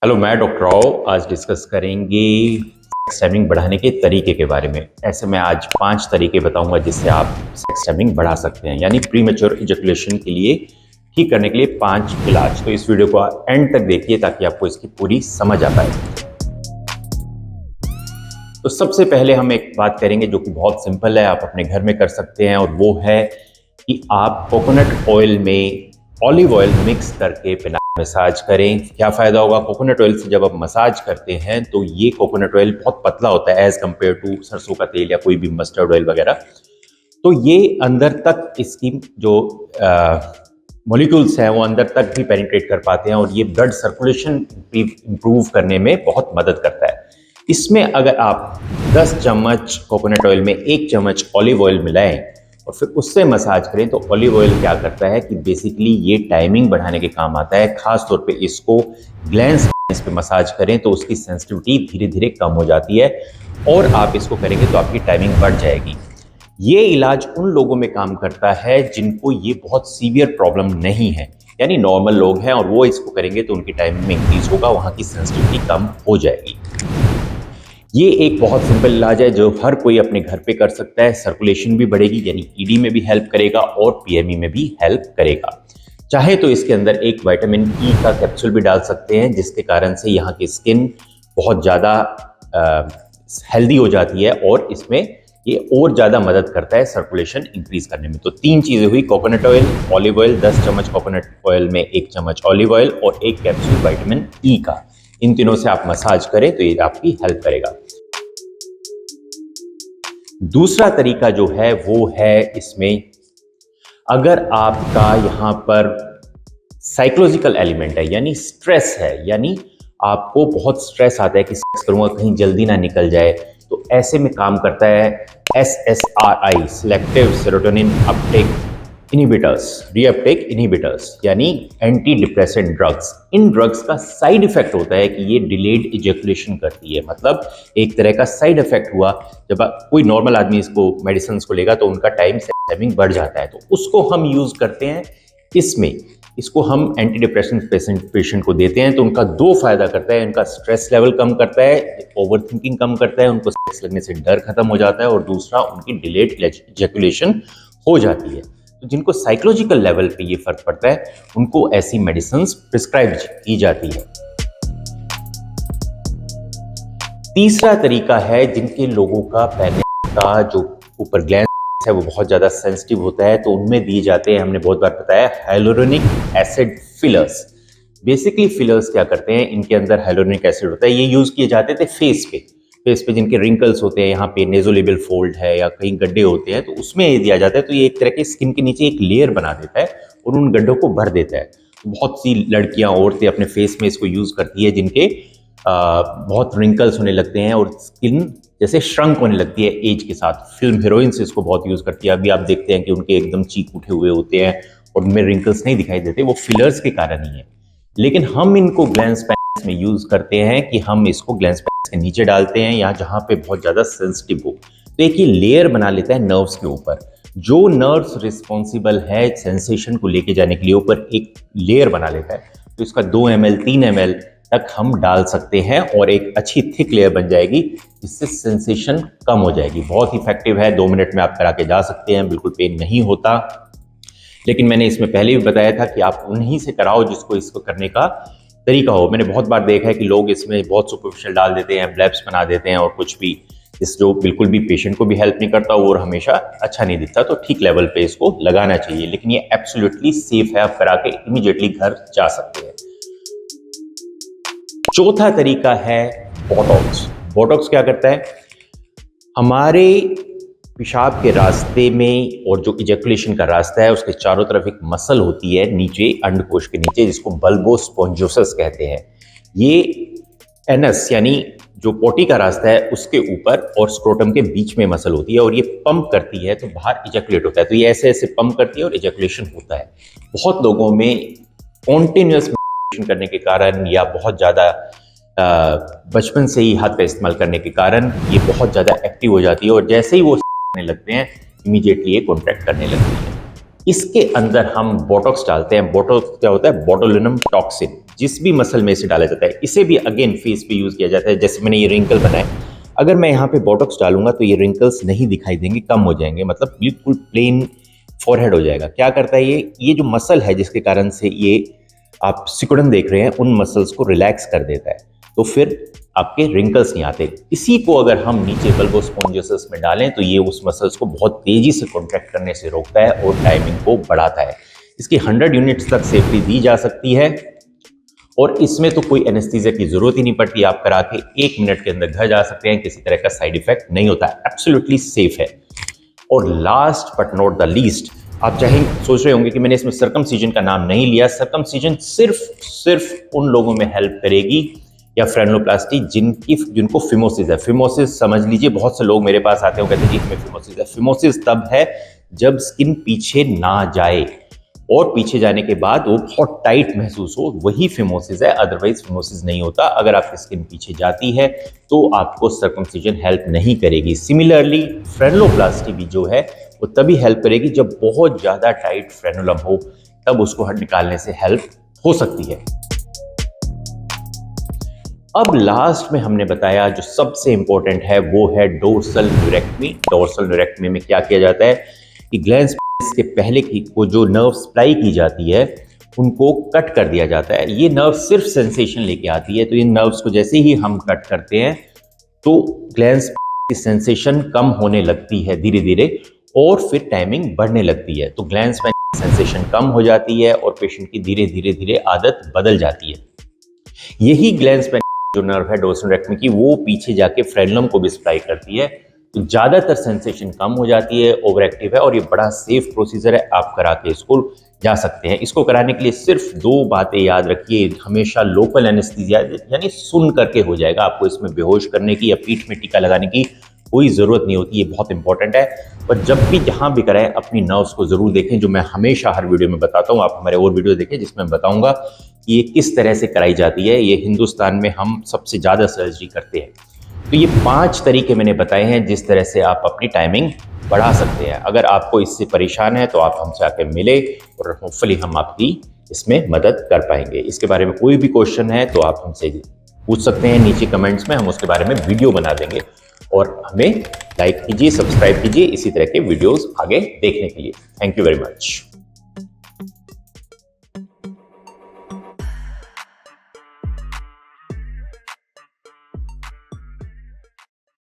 Hello, मैं doctor Rao. आज discuss करेंगे सेक्स टाइमिंग बढ़ाने के तरीके के बारे में। ऐसे मैं आज 5 तरीके बताऊंगा जिससे आप सेक्स टाइमिंग बढ़ा सकते हैं, यानी प्रीमेच्योर इजैकुलेशन के लिए ठीक करने के लिए 5 इलाज। तो इस वीडियो को एंड तक देखिए ताकि आपको इसकी पूरी समझ आ पाए। तो सबसे पहले हम एक बात करेंगे जो कि बहुत सिंपल है, आप अपने घर में कर सकते हैं, और वो है कि आप कोकोनट ऑयल में ऑलिव ऑयल मिक्स करके पिना मसाज करें। क्या फायदा होगा? कोकोनट ऑयल से जब आप मसाज करते हैं तो ये कोकोनट ऑयल बहुत पतला होता है एज कंपेयर टू सरसों का तेल या कोई भी मस्टर्ड ऑयल वगैरह। तो ये अंदर तक इसकी जो मॉलिक्यूल्स हैं वो अंदर तक भी पेनिट्रेट कर पाते हैं और ये ब्लड सर्कुलेशन इंप्रूव करने में बहुत मदद करता है। इसमें अगर आप 10 चम्मच कोकोनट ऑयल में 1 चम्मच ऑलिव ऑयल मिलाएं और फिर उससे मसाज करें तो ऑलिव ऑयल क्या करता है कि बेसिकली ये टाइमिंग बढ़ाने के काम आता है। खास तौर पे इसको ग्लैंड्स पे मसाज करें तो उसकी सेंसिटिविटी धीरे धीरे कम हो जाती है और आप इसको करेंगे तो आपकी टाइमिंग बढ़ जाएगी। ये इलाज उन लोगों में काम करता है जिनको ये बहुत सीवियर प्रॉब्लम नहीं है, यानी नॉर्मल लोग हैं, और वो इसको करेंगे तो उनकी टाइमिंग में इंक्रीज होगा, वहाँ की सेंसिटिविटी कम हो जाएगी। ये एक बहुत सिंपल इलाज है जो हर कोई अपने घर पे कर सकता है। सर्कुलेशन भी बढ़ेगी, यानी ईडी में भी हेल्प करेगा और पीएमई में भी हेल्प करेगा। चाहे तो इसके अंदर एक विटामिन ई का कैप्सूल भी डाल सकते हैं जिसके कारण से यहाँ की स्किन बहुत ज़्यादा हेल्दी हो जाती है और इसमें ये और ज़्यादा मदद करता है सर्कुलेशन इंक्रीज करने में। तो 3 चीज़ें हुई: कोकोनट ऑयल, ऑलिव ऑयल, 10 चम्मच कोकोनट ऑयल में 1 चम्मच ऑलिव ऑयल और 1 कैप्सूल विटामिन ई का। इन तीनों से आप मसाज करें तो ये आपकी हेल्प करेगा। दूसरा तरीका जो है वो है इसमें अगर आपका यहाँ पर साइकोलॉजिकल एलिमेंट है, यानी स्ट्रेस है, यानी आपको बहुत स्ट्रेस आता है कि सेक्स करूंगा कहीं जल्दी ना निकल जाए, तो ऐसे में काम करता है SSRI, selective serotonin Uptake inhibitors, reuptake inhibitors, यानी एंटी डिप्रेसेंट ड्रग्स। इन ड्रग्स का साइड इफेक्ट होता है कि ये डिलेड इजैकुलेशन करती है। मतलब एक तरह का साइड इफेक्ट हुआ, जब कोई नॉर्मल आदमी इसको मेडिसिन को लेगा तो उनका टाइमिंग बढ़ जाता है, तो उसको हम यूज करते हैं इसमें। इसको हम एंटी डिप्रेशन पेशेंट को देते हैं तो उनका 2 फायदा करता है। उनका स्ट्रेस लेवल कम करता है, ओवर थिंकिंग कम करता है, उनको सेक्स लगने से डर खत्म हो जाता है, और दूसरा उनकी डिलेड इजैकुलेशन हो जाती है। तो जिनको साइकोलॉजिकल लेवल पे ये फर्क पड़ता है उनको ऐसी मेडिसिन प्रिस्क्राइब की जाती है। तीसरा तरीका है जिनके लोगों का पेनिस का जो ऊपर ग्लैंड है वो बहुत ज्यादा सेंसिटिव होता है, तो उनमें दिए जाते हैं, हमने बहुत बार बताया, hyaluronic acid fillers. Basically fillers क्या करते हैं, इनके अंदर हाइलुरोनिक एसिड होता है। ये यूज किए जाते थे फेस पे जिनके रिंकल्स होते हैं, यहाँ पे नेजोलेबियल फोल्ड है या कहीं गड्ढे होते हैं, तो उसमें ये दिया जाता है। तो ये एक तरह के स्किन के नीचे एक लेयर बना देता है और उन गड्ढों को भर देता है। बहुत सी लड़कियां, औरतें अपने फेस में इसको यूज करती है जिनके बहुत रिंकल्स होने लगते हैं और स्किन जैसे श्रंक होने लगती है एज के साथ। फिल्म हीरोइंस इसको बहुत यूज करती है। अभी आप देखते हैं कि उनके एकदम चीक उठे हुए होते हैं और उनमें रिंकल्स नहीं दिखाई देते, वो फिलर्स के कारण ही है। लेकिन हम इनको ग्लैंड्स पैनिस में यूज करते हैं कि हम इसको ग्लैंड्स पैनिस के नीचे डालते हैं या जहां पे बहुत ज्यादा सेंसिटिव हो, तो एक ये लेयर बना लेता है नर्व्स के ऊपर। जो नर्व्स रिस्पॉन्सिबल है सेंसेशन को लेके जाने के लिए, ऊपर एक लेयर बना लेता है। तो इसका 2 ml 3 ml तक हम डाल सकते हैं और एक अच्छी थिक लेयर बन जाएगी जिससे सेंसेशन कम हो जाएगी। बहुत इफेक्टिव है, 2 मिनट में आप करा के जा सकते हैं, बिल्कुल पेन नहीं होता। लेकिन मैंने इसमें पहले भी बताया था कि आप उन्हीं से कराओ जिसको इसको करने का तरीका हो। मैंने बहुत बार देखा है कि लोग इसमें बहुत सुपरफिशियल डाल देते हैं, ब्लैब्स बना देते हैं और कुछ भी, इस जो बिल्कुल भी पेशेंट को भी हेल्प नहीं करता और हमेशा अच्छा नहीं दिखता। तो ठीक लेवल पे इसको लगाना चाहिए, लेकिन ये एब्सोल्युटली सेफ है, आप करा के इमीडिएटली घर जा सकते हैं। चौथा तरीका है बोटॉक्स। बोटॉक्स क्या करता है, हमारे पेशाब के रास्ते में और जो इजैकुलेशन का रास्ता है उसके चारों तरफ एक मसल होती है नीचे, अंडकोश के नीचे, जिसको बल्बोस्पोंजियोसस कहते हैं। ये एनस यानी जो पोटी का रास्ता है उसके ऊपर और स्क्रोटम के बीच में मसल होती है और ये पंप करती है तो बाहर इजैकुलेट होता है। तो ये ऐसे ऐसे पंप करती है और इजैकुलेशन होता है। बहुत लोगों में कॉन्टिन्यूअस करने के कारण या बहुत ज़्यादा बचपन से ही हाथ पैर इस्तेमाल करने के कारण ये बहुत ज़्यादा एक्टिव हो जाती है और जैसे ही वो करने लगते हैं इमीडिएटली ये कॉन्ट्रैक्ट करने लगती है। इसके अंदर हम बोटॉक्स डालते हैं। बोटॉक्स क्या होता है? बोटुलिनम टॉक्सिन, जिस भी मसल में इसे डाला जाता है। इसे भी अगेन फेस पे यूज किया जाता है। जैसे मैंने ये रिंकल बनाए, अगर मैं यहाँ पे बोटॉक्स डालूंगा तो ये रिंकल्स नहीं दिखाई देंगे, कम हो जाएंगे, मतलब बिल्कुल प्लेन फॉरहेड हो जाएगा। क्या करता है ये जो मसल है जिसके कारण से ये आप सिकुड़न देख रहे हैं, उन मसल्स को रिलैक्स कर देता है, तो फिर आपके रिंकल्स नहीं आते। इसी को अगर हम नीचे बल्बोस्पोंजियोसिस में डालें तो ये उस मसल्स को बहुत तेजी से कॉन्ट्रैक्ट करने से रोकता है और टाइमिंग को बढ़ाता है। इसकी 100 यूनिट्स तक सेफ्टी दी जा सकती है और इसमें तो कोई एनेस्थीसिया की जरूरत ही नहीं पड़ती। आप करा के 1 मिनट के अंदर घर जा सकते हैं, किसी तरह का साइड इफेक्ट नहीं होता है, एब्सोल्युटली सेफ है। और last but not the least, आप चाहे सोच रहे होंगे कि मैंने इसमें सर्कमसीजन का नाम नहीं लिया। सर्कमसीजन सिर्फ उन लोगों में हेल्प करेगी, या फ्रेनुलोप्लास्टी जिनको फिमोसिस है। फिमोसिस समझ लीजिए, बहुत से लोग मेरे पास आते हैं, कहते हैं जी हमें फिमोसिस है। फिमोसिस तब है जब स्किन पीछे ना जाए और पीछे जाने के बाद वो बहुत टाइट महसूस हो, वही फिमोसिस है। अदरवाइज फिमोसिस नहीं होता। अगर आपकी स्किन पीछे जाती है तो आपको सर्कमसिजन हेल्प नहीं करेगी। सिमिलरली फ्रेनुलोप्लास्टी भी जो है वो तभी हेल्प करेगी जब बहुत ज्यादा टाइट फ्रेनुलम हो, तब उसको निकालने से हेल्प हो सकती है। अब लास्ट में हमने बताया जो सबसे इंपॉर्टेंट है वो है डोर्सल न्यूरेक्टमी। डोर्सल न्यूरेक्टमी में क्या किया जाता है कि ग्लैंड्स के पहले की को जो नर्व सप्लाई की जाती है उनको कट कर दिया जाता है। ये नर्व सिर्फ सेंसेशन लेके आती है, तो इन नर्व्स को जैसे ही हम कट करते हैं तो ग्लैंड्स की सेंसेशन कम होने लगती है धीरे धीरे और फिर टाइमिंग बढ़ने लगती है। तो ग्लैंड्स में सेंसेशन कम हो जाती है और पेशेंट की धीरे धीरे आदत बदल जाती है। यही ग्लैंड्स में जो नर्व है डोर्सल रेक्टम की, वो पीछे जाके फ्रेनुलम को भी सप्लाई करती है। तो ज्यादातर सेंसेशन कम हो जाती है, ओवर एक्टिव है और ये बड़ा सेफ प्रोसीजर है। आप करा के इसको जा सकते हैं। इसको कराने के लिए सिर्फ 2 बातें याद रखिए। हमेशा लोकल एनेस्थीसिया यानी सुन करके हो जाएगा। आपको इसमें बेहोश करने की या पीठ में टीका लगाने की कोई जरूरत नहीं होती। ये बहुत इंपॉर्टेंट है। पर जब भी जहां भी कराएं अपनी नर्व्स को जरूर देखें, जो मैं हमेशा हर वीडियो में बताता हूं। आप हमारे और वीडियो देखें जिसमें बताऊंगा कि ये किस तरह से कराई जाती है। ये हिंदुस्तान में हम सबसे ज्यादा सर्जरी करते हैं। तो ये 5 तरीके मैंने बताए हैं जिस तरह से आप अपनी टाइमिंग बढ़ा सकते हैं। अगर आपको इससे परेशान है तो आप हमसे आकर मिले और होपफुली हम आपकी इसमें मदद कर पाएंगे। इसके बारे में कोई भी क्वेश्चन है तो आप हमसे पूछ सकते हैं नीचे कमेंट्स में, हम उसके बारे में वीडियो बना देंगे। और हमें लाइक कीजिए, सब्सक्राइब कीजिए इसी तरह के वीडियोस आगे देखने के लिए। Thank you very much.